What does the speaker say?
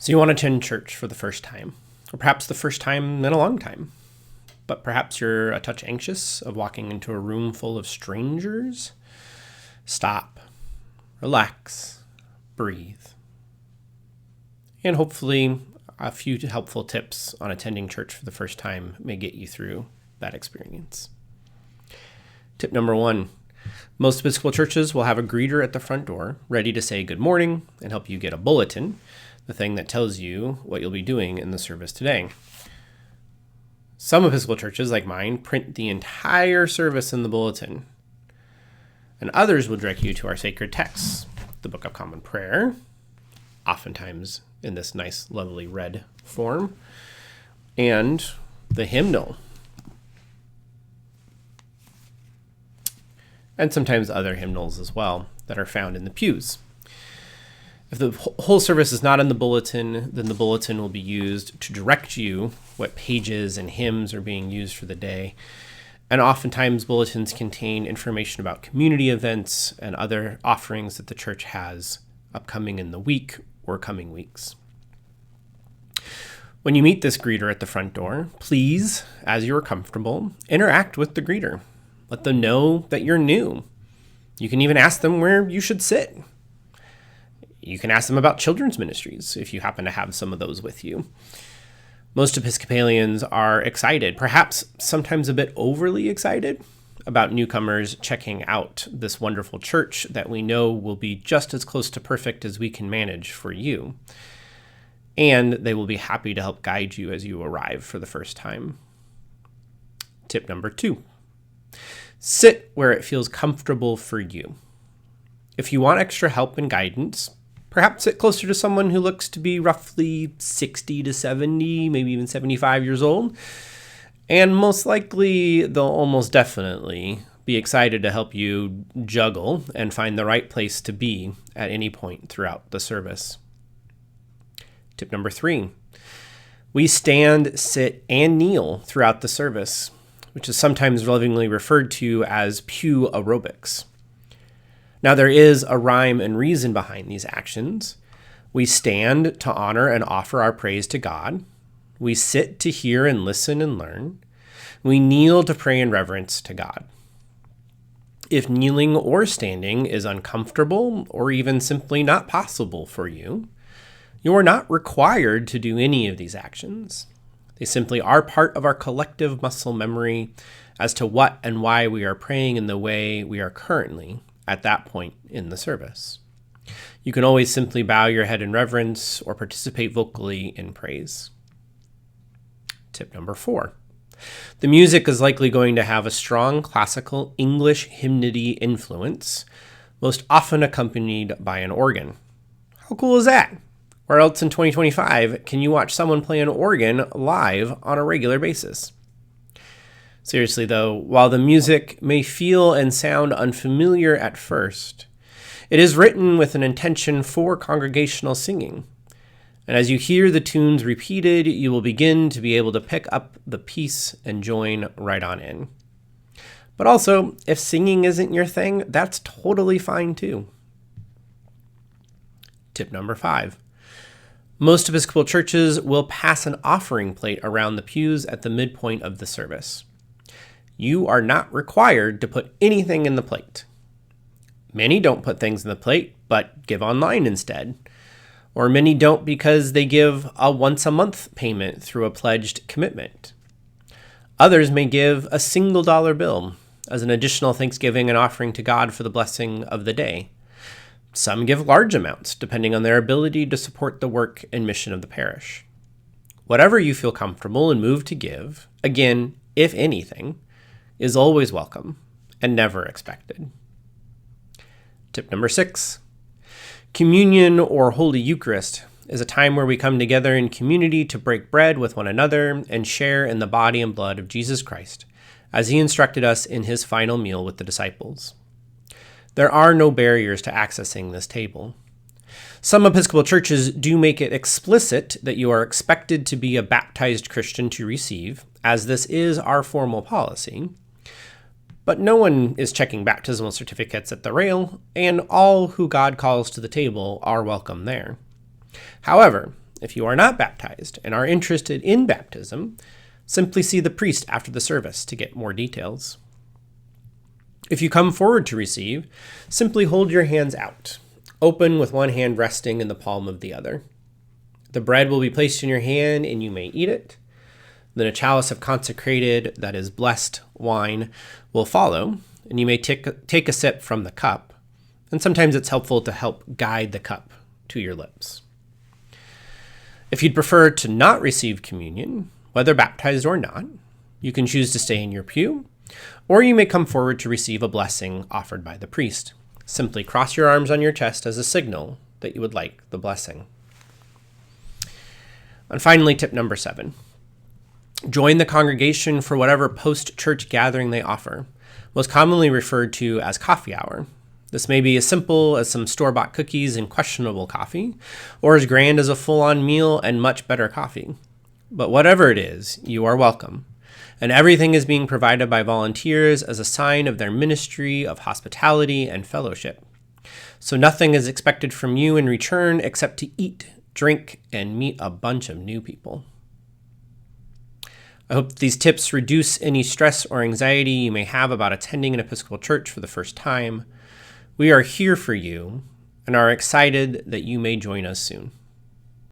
So you want to attend church for the first time, or perhaps the first time in a long time, but perhaps you're a touch anxious of walking into a room full of strangers. Stop, relax, breathe. And hopefully a few helpful tips on attending church for the first time may get you through that experience. Tip number 1. Most Episcopal churches will have a greeter at the front door ready to say good morning and help you get a bulletin, the thing that tells you what you'll be doing in the service today. Some Episcopal churches, like mine, print the entire service in the bulletin. And others will direct you to our sacred texts, the Book of Common Prayer, oftentimes in this nice, lovely red form, and the hymnal. And sometimes other hymnals as well that are found in the pews. If the whole service is not in the bulletin, then the bulletin will be used to direct you what pages and hymns are being used for the day. And oftentimes bulletins contain information about community events and other offerings that the church has upcoming in the week or coming weeks. When you meet this greeter at the front door, please, as you are comfortable, interact with the greeter. Let them know that you're new. You can even ask them where you should sit. You can ask them about children's ministries if you happen to have some of those with you. Most Episcopalians are excited, perhaps sometimes a bit overly excited, about newcomers checking out this wonderful church that we know will be just as close to perfect as we can manage for you. And they will be happy to help guide you as you arrive for the first time. Tip number 2. Sit where it feels comfortable for you. If you want extra help and guidance, perhaps sit closer to someone who looks to be roughly 60 to 70, maybe even 75 years old. And most likely, they'll almost definitely be excited to help you juggle and find the right place to be at any point throughout the service. Tip number 3. We stand, sit, and kneel throughout the service, which is sometimes lovingly referred to as pew aerobics. Now, there is a rhyme and reason behind these actions. We stand to honor and offer our praise to God. We sit to hear and listen and learn. We kneel to pray in reverence to God. If kneeling or standing is uncomfortable or even simply not possible for you, you are not required to do any of these actions. They simply are part of our collective muscle memory as to what and why we are praying in the way we are currently at that point in the service. You can always simply bow your head in reverence or participate vocally in praise. Tip number 4. The music is likely going to have a strong classical English hymnody influence, most often accompanied by an organ. How cool is that? Where else in 2025 can you watch someone play an organ live on a regular basis? Seriously though, while the music may feel and sound unfamiliar at first, it is written with an intention for congregational singing. And as you hear the tunes repeated, you will begin to be able to pick up the piece and join right on in. But also, if singing isn't your thing, that's totally fine too. Tip number 5. Most Episcopal churches will pass an offering plate around the pews at the midpoint of the service. You are not required to put anything in the plate. Many don't put things in the plate, but give online instead. Or many don't because they give a once-a-month payment through a pledged commitment. Others may give a single dollar bill as an additional thanksgiving and offering to God for the blessing of the day. Some give large amounts, depending on their ability to support the work and mission of the parish. Whatever you feel comfortable and moved to give, again, if anything, is always welcome and never expected. Tip number 6. Communion or Holy Eucharist is a time where we come together in community to break bread with one another and share in the body and blood of Jesus Christ, as he instructed us in his final meal with the disciples. There are no barriers to accessing this table. Some Episcopal churches do make it explicit that you are expected to be a baptized Christian to receive, as this is our formal policy. But no one is checking baptismal certificates at the rail, and all who God calls to the table are welcome there. However, If you are not baptized and are interested in baptism, simply see the priest after the service to get more details. If you come forward to receive, simply hold your hands out, open with one hand resting in the palm of the other. The bread will be placed in your hand and you may eat it. Then a chalice of consecrated, that is blessed wine, will follow, and you may take a sip from the cup. And sometimes it's helpful to help guide the cup to your lips. If you'd prefer to not receive communion, whether baptized or not, you can choose to stay in your pew, or you may come forward to receive a blessing offered by the priest. Simply cross your arms on your chest as a signal that you would like the blessing. And finally, tip number 7. Join the congregation for whatever post-church gathering they offer, most commonly referred to as coffee hour. This may be as simple as some store-bought cookies and questionable coffee, or as grand as a full-on meal and much better coffee. But whatever it is, you are welcome, and everything is being provided by volunteers as a sign of their ministry of hospitality and fellowship. So nothing is expected from you in return except to eat, drink, and meet a bunch of new people. I hope these tips reduce any stress or anxiety you may have about attending an Episcopal church for the first time. We are here for you and are excited that you may join us soon.